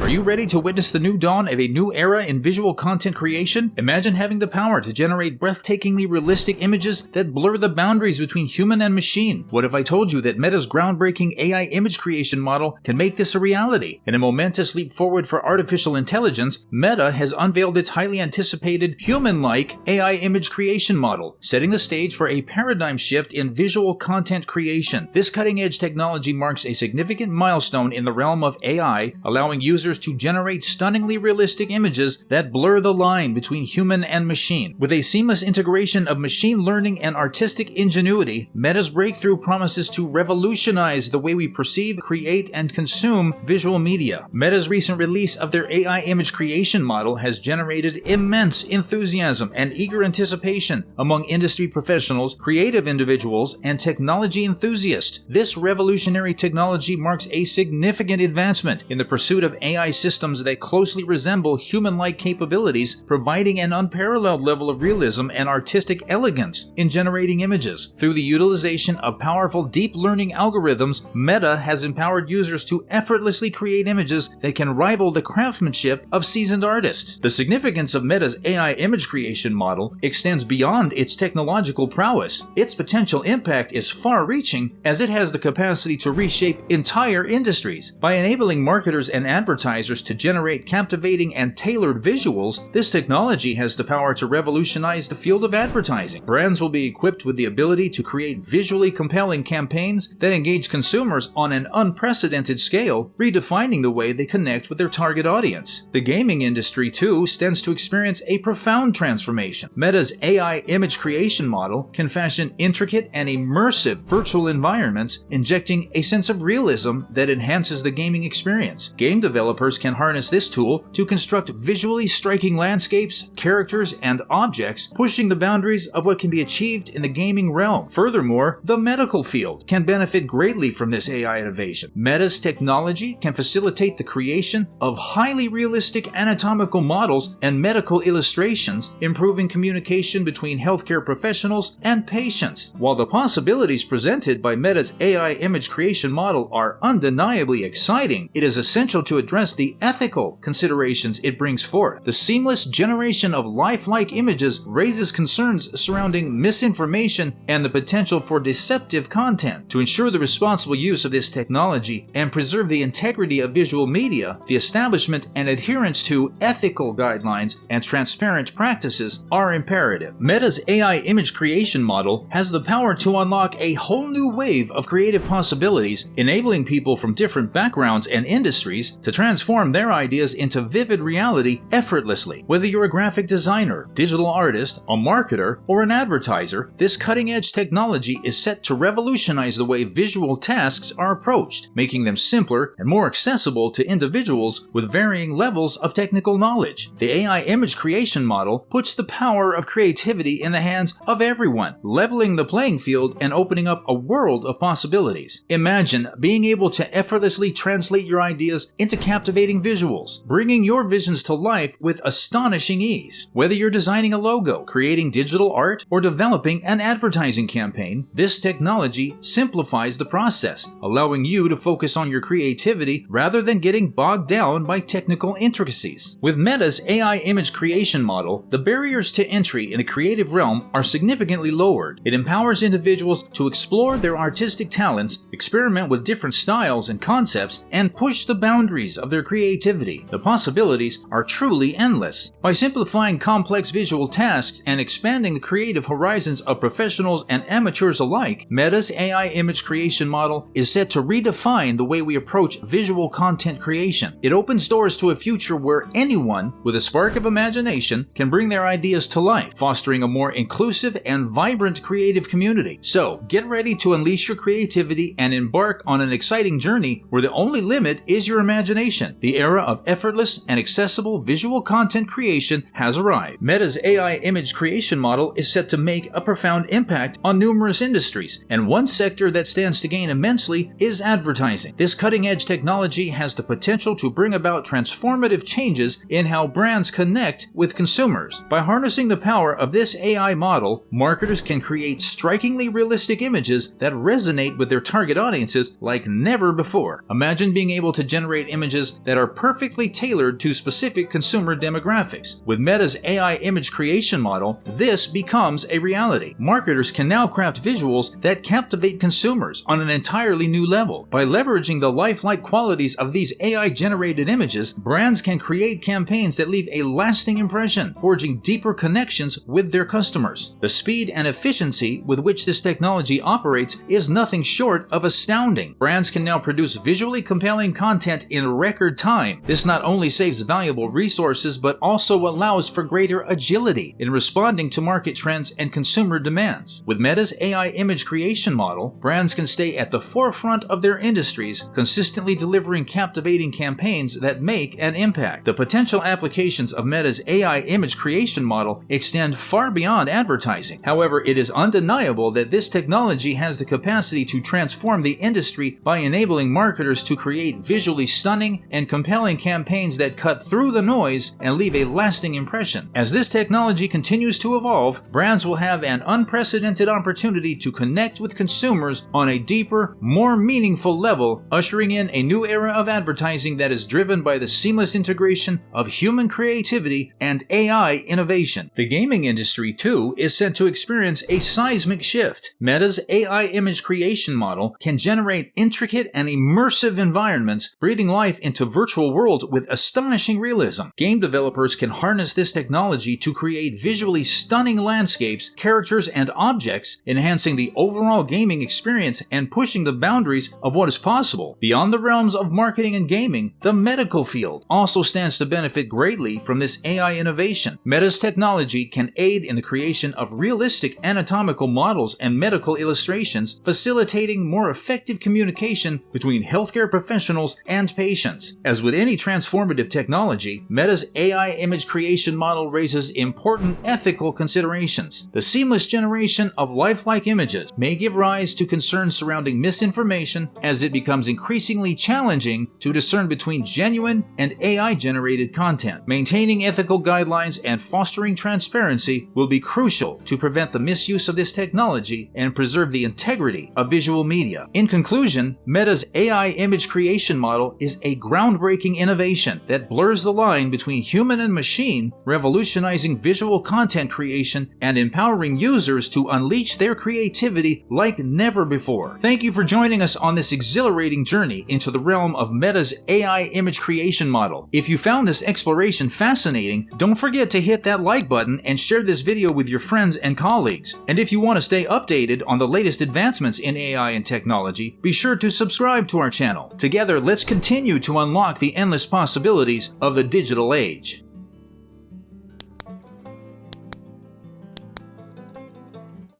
Are you ready to witness the new dawn of a new era in visual content creation? Imagine having the power to generate breathtakingly realistic images that blur the boundaries between human and machine. What if I told you that Meta's groundbreaking AI image creation model can make this a reality? In a momentous leap forward for artificial intelligence, Meta has unveiled its highly anticipated human-like AI image creation model, setting the stage for a paradigm shift in visual content creation. This cutting-edge technology marks a significant milestone in the realm of AI, allowing users to generate stunningly realistic images that blur the line between human and machine. With a seamless integration of machine learning and artistic ingenuity, Meta's breakthrough promises to revolutionize the way we perceive, create, and consume visual media. Meta's recent release of their AI image creation model has generated immense enthusiasm and eager anticipation among industry professionals, creative individuals, and technology enthusiasts. This revolutionary technology marks a significant advancement in the pursuit of AI systems that closely resemble human-like capabilities, providing an unparalleled level of realism and artistic elegance in generating images. Through the utilization of powerful deep learning algorithms, Meta has empowered users to effortlessly create images that can rival the craftsmanship of seasoned artists. The significance of Meta's AI image creation model extends beyond its technological prowess. Its potential impact is far-reaching, as it has the capacity to reshape entire industries. By enabling marketers and advertisers to generate captivating and tailored visuals, this technology has the power to revolutionize the field of advertising. Brands will be equipped with the ability to create visually compelling campaigns that engage consumers on an unprecedented scale, redefining the way they connect with their target audience. The gaming industry, too, stands to experience a profound transformation. Meta's AI image creation model can fashion intricate and immersive virtual environments, injecting a sense of realism that enhances the gaming experience. Game developers can harness this tool to construct visually striking landscapes, characters, and objects, pushing the boundaries of what can be achieved in the gaming realm. Furthermore, the medical field can benefit greatly from this AI innovation. Meta's technology can facilitate the creation of highly realistic anatomical models and medical illustrations, improving communication between healthcare professionals and patients. While the possibilities presented by Meta's AI image creation model are undeniably exciting, it is essential to address the ethical considerations it brings forth. The seamless generation of lifelike images raises concerns surrounding misinformation and the potential for deceptive content. To ensure the responsible use of this technology and preserve the integrity of visual media, the establishment and adherence to ethical guidelines and transparent practices are imperative. Meta's AI image creation model has the power to unlock a whole new wave of creative possibilities, enabling people from different backgrounds and industries to transform their ideas into vivid reality effortlessly. Whether you're a graphic designer, digital artist, a marketer, or an advertiser, this cutting-edge technology is set to revolutionize the way visual tasks are approached, making them simpler and more accessible to individuals with varying levels of technical knowledge. The AI image creation model puts the power of creativity in the hands of everyone, leveling the playing field and opening up a world of possibilities. Imagine being able to effortlessly translate your ideas into captivating visuals, bringing your visions to life with astonishing ease. Whether you're designing a logo, creating digital art, or developing an advertising campaign, this technology simplifies the process, allowing you to focus on your creativity rather than getting bogged down by technical intricacies. With Meta's AI image creation model, the barriers to entry in the creative realm are significantly lowered. It empowers individuals to explore their artistic talents, experiment with different styles and concepts, and push the boundaries of their creativity. The possibilities are truly endless. By simplifying complex visual tasks and expanding the creative horizons of professionals and amateurs alike, Meta's AI image creation model is set to redefine the way we approach visual content creation. It opens doors to a future where anyone with a spark of imagination can bring their ideas to life, fostering a more inclusive and vibrant creative community. So, get ready to unleash your creativity and embark on an exciting journey where the only limit is your imagination. The era of effortless and accessible visual content creation has arrived. Meta's AI image creation model is set to make a profound impact on numerous industries, and one sector that stands to gain immensely is advertising. This cutting-edge technology has the potential to bring about transformative changes in how brands connect with consumers. By harnessing the power of this AI model, marketers can create strikingly realistic images that resonate with their target audiences like never before. Imagine being able to generate images images that are perfectly tailored to specific consumer demographics. With Meta's AI image creation model, this becomes a reality. Marketers can now craft visuals that captivate consumers on an entirely new level. By leveraging the lifelike qualities of these AI-generated images, brands can create campaigns that leave a lasting impression, forging deeper connections with their customers. The speed and efficiency with which this technology operates is nothing short of astounding. Brands can now produce visually compelling content in record time. This not only saves valuable resources, but also allows for greater agility in responding to market trends and consumer demands. With Meta's AI image creation model, brands can stay at the forefront of their industries, consistently delivering captivating campaigns that make an impact. The potential applications of Meta's AI image creation model extend far beyond advertising. However, it is undeniable that this technology has the capacity to transform the industry by enabling marketers to create visually stunning and compelling campaigns that cut through the noise and leave a lasting impression. As this technology continues to evolve, brands will have an unprecedented opportunity to connect with consumers on a deeper, more meaningful level, ushering in a new era of advertising that is driven by the seamless integration of human creativity and AI innovation. The gaming industry, too, is set to experience a seismic shift. Meta's AI image creation model can generate intricate and immersive environments, breathing life into virtual worlds with astonishing realism. Game developers can harness this technology to create visually stunning landscapes, characters, and objects, enhancing the overall gaming experience and pushing the boundaries of what is possible. Beyond the realms of marketing and gaming, the medical field also stands to benefit greatly from this AI innovation. Meta's technology can aid in the creation of realistic anatomical models and medical illustrations, facilitating more effective communication between healthcare professionals and patients. As with any transformative technology, Meta's AI image creation model raises important ethical considerations. The seamless generation of lifelike images may give rise to concerns surrounding misinformation, as it becomes increasingly challenging to discern between genuine and AI-generated content. Maintaining ethical guidelines and fostering transparency will be crucial to prevent the misuse of this technology and preserve the integrity of visual media. In conclusion, Meta's AI image creation model is a groundbreaking innovation that blurs the line between human and machine, revolutionizing visual content creation and empowering users to unleash their creativity like never before. Thank you for joining us on this exhilarating journey into the realm of Meta's AI image creation model. If you found this exploration fascinating, don't forget to hit that like button and share this video with your friends and colleagues. And if you want to stay updated on the latest advancements in AI and technology, be sure to subscribe to our channel. Together, let's continue to unlock the endless possibilities of the digital age.